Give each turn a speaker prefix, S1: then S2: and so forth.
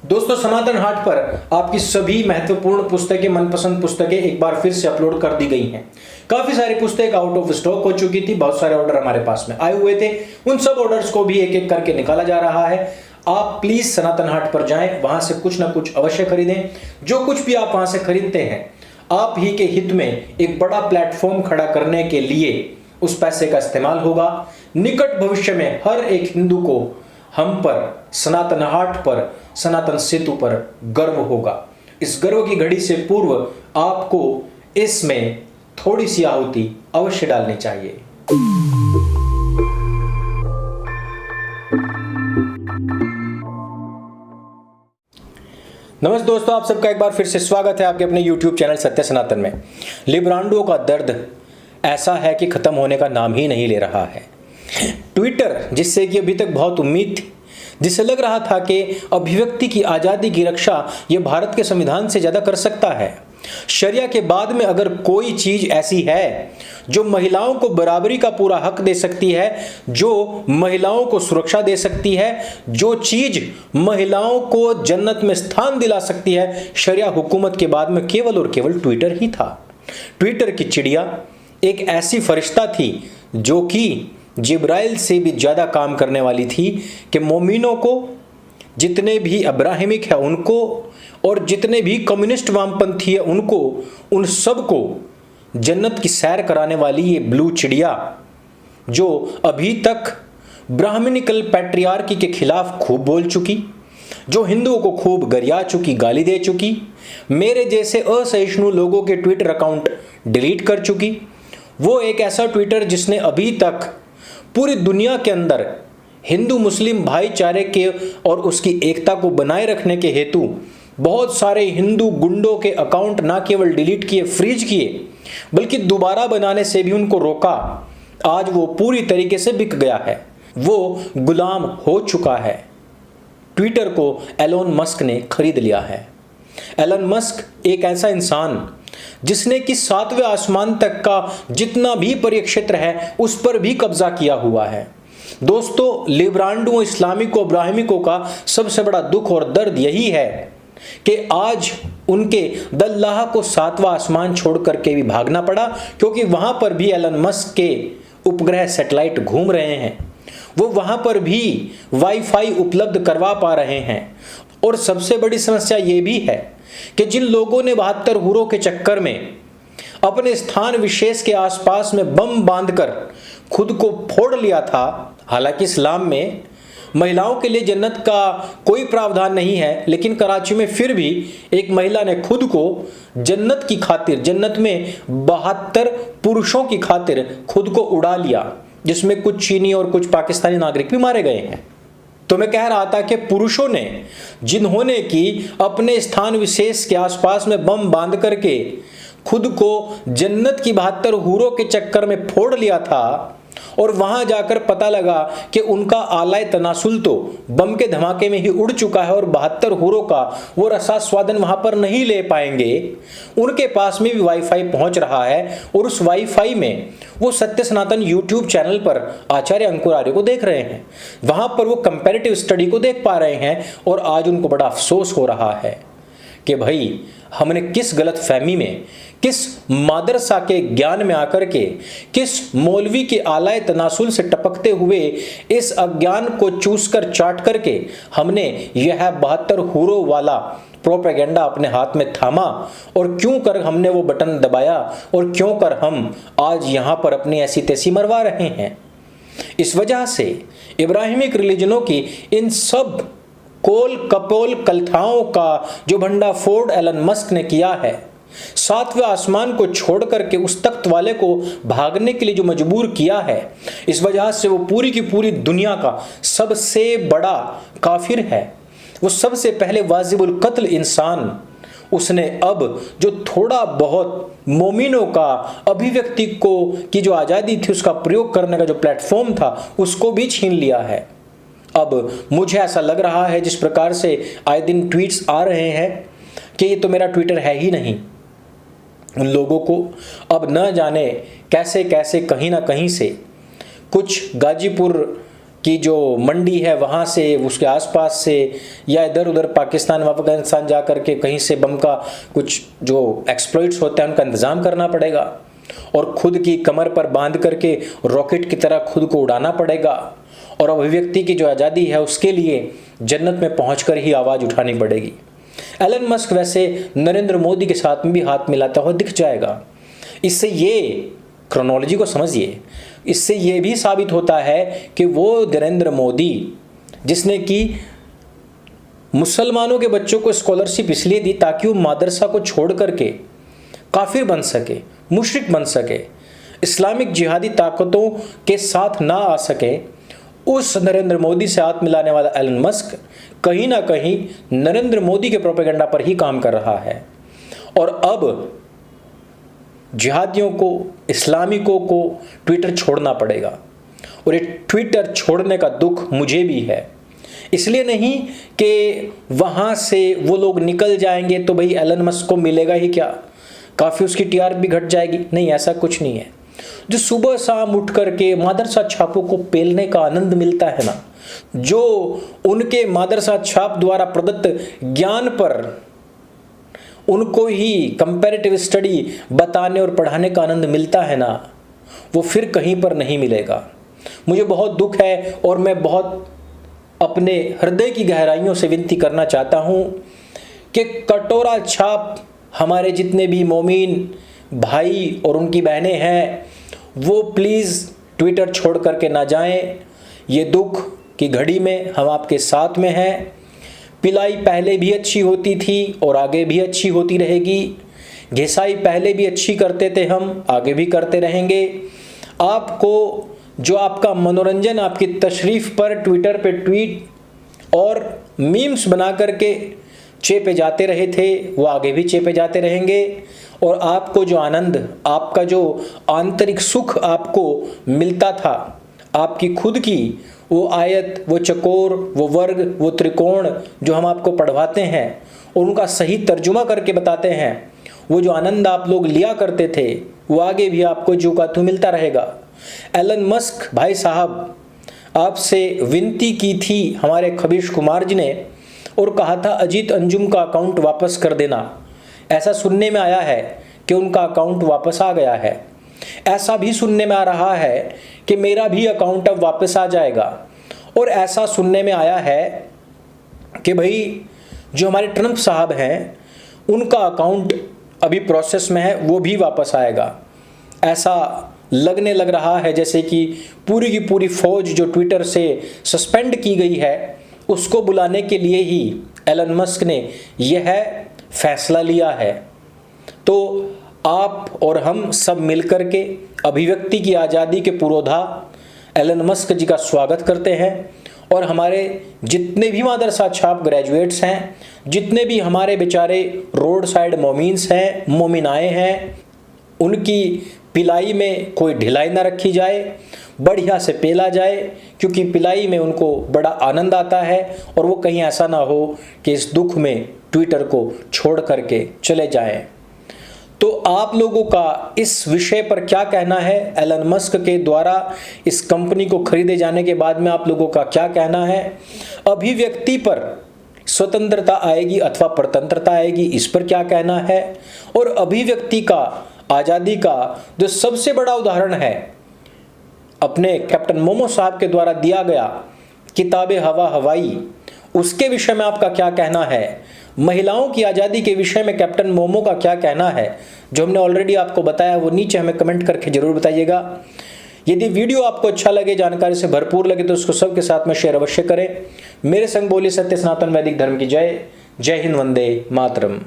S1: दोस्तों, सनातन हाट पर आपकी सभी महत्वपूर्ण पुस्तकें, मनपसंद पुस्तकें एक बार फिर से अपलोड कर दी गई हैं। काफी सारी पुस्तकें आउट ऑफ स्टॉक हो चुकी थी, बहुत सारे ऑर्डर हमारे पास में आए हुए थे। उन सब ऑर्डर्स को भी एक एक करके निकाला जा रहा है। आप प्लीज सनातन हाट पर जाएं, वहां से कुछ ना कुछ अवश्य खरीदें। जो कुछ भी आप वहां से खरीदते हैं, आप ही के हित में एक बड़ा प्लेटफॉर्म खड़ा करने के लिए उस पैसे का इस्तेमाल होगा। निकट भविष्य में हर एक हिंदू को हम पर, सनातन हाट पर, सनातन सेतु पर गर्व होगा। इस गर्व की घड़ी से पूर्व आपको इसमें थोड़ी सी आहुति अवश्य डालनी चाहिए। नमस्ते दोस्तों, आप सबका एक बार फिर से स्वागत है आपके अपने YouTube चैनल सत्य सनातन में। लिब्रांडो का दर्द ऐसा है कि खत्म होने का नाम ही नहीं ले रहा है। ट्विटर, जिससे कि अभी तक बहुत उम्मीद थी, जिसे लग रहा था कि अभिव्यक्ति की आज़ादी की रक्षा ये भारत के संविधान से ज़्यादा कर सकता है। शरिया के बाद में अगर कोई चीज़ ऐसी है जो महिलाओं को बराबरी का पूरा हक दे सकती है, जो महिलाओं को सुरक्षा दे सकती है, जो चीज़ महिलाओं को जन्नत में स्थान दिला सकती है, शरिया हुकूमत के बाद में केवल और केवल ट्विटर ही था। ट्विटर की चिड़िया एक ऐसी फरिश्ता थी जो कि जिब्राइल से भी ज़्यादा काम करने वाली थी कि मोमिनों को, जितने भी अब्राहिमिक है उनको और जितने भी कम्युनिस्ट वामपंथी है उनको, उन सब को जन्नत की सैर कराने वाली ये ब्लू चिड़िया, जो अभी तक ब्राह्मणिकल पैट्रियार्की के खिलाफ खूब बोल चुकी, जो हिंदुओं को खूब गरिया चुकी, गाली दे चुकी, मेरे जैसे असहिष्णु लोगों के ट्विटर अकाउंट डिलीट कर चुकी, वो एक ऐसा ट्विटर जिसने अभी तक पूरी दुनिया के अंदर हिंदू मुस्लिम भाईचारे के और उसकी एकता को बनाए रखने के हेतु बहुत सारे हिंदू गुंडों के अकाउंट ना केवल डिलीट किए, फ्रीज किए, बल्कि दोबारा बनाने से भी उनको रोका। आज वो पूरी तरीके से बिक गया है, वो गुलाम हो चुका है। ट्विटर को एलोन मस्क ने खरीद लिया है। एलोन मस्क एक ऐसा इंसान जिसने कि 7वें आसमान तक का जितना भी परिक्षेत्र है उस पर भी कब्जा किया हुआ है। दोस्तों, लिब्रांडो इस्लामिकों अब्राहिमिकों का सबसे बड़ा दुख और दर्द यही है कि आज उनके दल्लाह को 7वां आसमान छोड़ करके भी भागना पड़ा, क्योंकि वहां पर भी एलन मस्क के उपग्रह सैटेलाइट घूम रहे हैं, वो वहां पर भी वाईफाई उपलब्ध करवा पा रहे हैं। और सबसे बड़ी समस्या ये भी है कि जिन लोगों ने 72 हुरों के चक्कर में अपने स्थान विशेष के आसपास में बम बांधकर खुद को फोड़ लिया था, हालांकि इस्लाम में महिलाओं के लिए जन्नत का कोई प्रावधान नहीं है, लेकिन कराची में फिर भी एक महिला ने खुद को जन्नत की खातिर, जन्नत में 72 पुरुषों की खातिर खुद को उड़ा लिया, जिसमें कुछ चीनी और कुछ पाकिस्तानी नागरिक भी मारे गए हैं। तो मैं कह रहा था कि पुरुषों ने, जिन्होंने कि अपने स्थान विशेष के आसपास में बम बांध करके खुद को जन्नत की 72 हूरों के चक्कर में फोड़ लिया था, और वहां जाकर पता लगा कि उनका आलाय तनासुल तो बम के धमाके में ही उड़ चुका है और 72 हूरों का वो रसास्वादन वहां पर नहीं ले पाएंगे, उनके पास में भी वाईफाई पहुंच रहा है। और उस वाईफाई में वो सत्य सनातन YouTube चैनल पर आचार्य अंकुर आर्य को देख रहे हैं, वहां पर वो कंपैरेटिव स्टडी को देख पा रहे हैं। और आज उनको बड़ा अफसोस हो रहा है कि भाई, हमने किस गलत फहमी में, किस मादरसा के ज्ञान में आकर के, किस मौलवी के आलाय तनासुल से टपकते हुए इस अज्ञान को चूस कर चाट करके हमने यह 72 हूरों वाला प्रोपेगेंडा अपने हाथ में थामा, और क्यों कर हमने वो बटन दबाया, और क्यों कर हम आज यहां पर अपनी ऐसी तैसी मरवा रहे हैं। इस वजह से इब्राहिमिक रिलीजनों की इन सब कोल कपोल कलथाओं का जो भंडाफोड़ एलन मस्क ने किया है, 7वें आसमान को छोड़ करके उस तख्त वाले को भागने के लिए जो मजबूर किया है, इस वजह से वो पूरी की पूरी दुनिया का सबसे बड़ा काफिर है। वो सबसे पहले वाजिबुल कत्ल इंसान, उसने अब जो थोड़ा बहुत मोमिनों का अभिव्यक्ति को की जो आज़ादी थी उसका प्रयोग करने का जो प्लेटफॉर्म था, उसको भी छीन लिया है। अब मुझे ऐसा लग रहा है, जिस प्रकार से आए दिन ट्वीट्स आ रहे हैं कि ये तो मेरा ट्विटर है ही नहीं, उन लोगों को अब न जाने कैसे कैसे कहीं ना कहीं से कुछ गाजीपुर की जो मंडी है वहाँ से, उसके आसपास से, या इधर उधर पाकिस्तान व अफगानिस्तान जा कर के कहीं से बम का कुछ जो एक्सप्लॉइट्स होते हैं उनका इंतज़ाम करना पड़ेगा, और खुद की कमर पर बांध करके रॉकेट की तरह खुद को उड़ाना पड़ेगा, और अभिव्यक्ति की जो आज़ादी है उसके लिए जन्नत में पहुंचकर ही आवाज़ उठानी पड़ेगी। एलन मस्क वैसे नरेंद्र मोदी के साथ में भी हाथ मिलाता हुआ दिख जाएगा। इससे ये क्रोनोलॉजी को समझिए, इससे ये भी साबित होता है कि वो नरेंद्र मोदी जिसने कि मुसलमानों के बच्चों को स्कॉलरशिप इसलिए दी ताकि वो मदरसा को छोड़ करके काफिर बन सके, मुशरिक बन सके, इस्लामिक जिहादी ताकतों के साथ ना आ सके, उस नरेंद्र मोदी से हाथ मिलाने वाला एलन मस्क कहीं ना कहीं नरेंद्र मोदी के प्रोपेगेंडा पर ही काम कर रहा है। और अब जिहादियों को, इस्लामिकों को ट्विटर छोड़ना पड़ेगा, और ये ट्विटर छोड़ने का दुख मुझे भी है। इसलिए नहीं कि वहाँ से वो लोग निकल जाएंगे तो भाई एलन मस्क को मिलेगा ही क्या, काफ़ी उसकी टीआरपी घट जाएगी, नहीं, ऐसा कुछ नहीं है। जो सुबह शाम उठ करके मदरसा छापों को पेलने का आनंद मिलता है ना, जो उनके मदरसा छाप द्वारा प्रदत्त ज्ञान पर उनको ही कंपैरेटिव स्टडी बताने और पढ़ाने का आनंद मिलता है ना, वो फिर कहीं पर नहीं मिलेगा। मुझे बहुत दुख है और मैं बहुत अपने हृदय की गहराइयों से विनती करना चाहता हूँ कि कटोरा छाप हमारे जितने भी मोमीन भाई और उनकी बहनें हैं वो प्लीज़ ट्विटर छोड़ करके ना जाएं। ये दुख की घड़ी में हम आपके साथ में हैं। पिलाई पहले भी अच्छी होती थी और आगे भी अच्छी होती रहेगी। घिसाई पहले भी अच्छी करते थे, हम आगे भी करते रहेंगे। आपको जो आपका मनोरंजन आपकी तशरीफ़ पर ट्विटर पे ट्वीट और मीम्स बना करके चेपे जाते रहे थे वो आगे भी चेपे जाते रहेंगे, और आपको जो आनंद, आपका जो आंतरिक सुख आपको मिलता था, आपकी खुद की वो आयत, वो चकोर, वो वर्ग, वो त्रिकोण जो हम आपको पढ़वाते हैं और उनका सही तर्जुमा करके बताते हैं, वो जो आनंद आप लोग लिया करते थे वो आगे भी आपको जो का तू मिलता रहेगा। एलन मस्क भाई साहब, आपसे विनती की थी हमारे खबीश कुमार जी ने और कहा था अजीत अंजुम का अकाउंट वापस कर देना। ऐसा सुनने में आया है कि उनका अकाउंट वापस आ गया है। ऐसा भी सुनने में आ रहा है कि मेरा भी अकाउंट अब वापस आ जाएगा, और ऐसा सुनने में आया है कि भाई जो हमारे ट्रंप साहब हैं उनका अकाउंट अभी प्रोसेस में है, वो भी वापस आएगा। ऐसा लगने लग रहा है जैसे कि पूरी की पूरी फौज जो ट्विटर से सस्पेंड की गई है उसको बुलाने के लिए ही एलन मस्क ने यह फैसला लिया है। तो आप और हम सब मिलकर के अभिव्यक्ति की आज़ादी के पुरोधा एलन मस्क जी का स्वागत करते हैं, और हमारे जितने भी मदरसा छाप ग्रेजुएट्स हैं, जितने भी हमारे बेचारे रोड साइड मोमीन्स हैं, मोमिनाएँ हैं, उनकी पिलाई में कोई ढिलाई ना रखी जाए, बढ़िया से पेला जाए, क्योंकि पिलाई में उनको बड़ा आनंद आता है, और वो कहीं ऐसा ना हो कि इस दुख में ट्विटर को छोड़ करके चले जाएं। तो आप लोगों का इस विषय पर क्या कहना है? एलन मस्क के द्वारा इस कंपनी को खरीदे जाने के बाद में आप लोगों का क्या कहना है? अभिव्यक्ति पर स्वतंत्रता आएगी अथवा परतंत्रता आएगी, इस पर क्या कहना है? और अभिव्यक्ति का, आज़ादी का जो सबसे बड़ा उदाहरण है अपने कैप्टन मोमो साहब के द्वारा दिया गया किताबे हवा हवाई, उसके विषय में आपका क्या कहना है? महिलाओं की आज़ादी के विषय में कैप्टन मोमो का क्या कहना है? जो हमने ऑलरेडी आपको बताया वो नीचे हमें कमेंट करके जरूर बताइएगा। यदि वीडियो आपको अच्छा लगे, जानकारी से भरपूर लगे, तो उसको सबके साथ में शेयर अवश्य करें। मेरे संग बोलिए सत्य सनातन वैदिक धर्म की जय। जय हिंद, वंदे मातरम।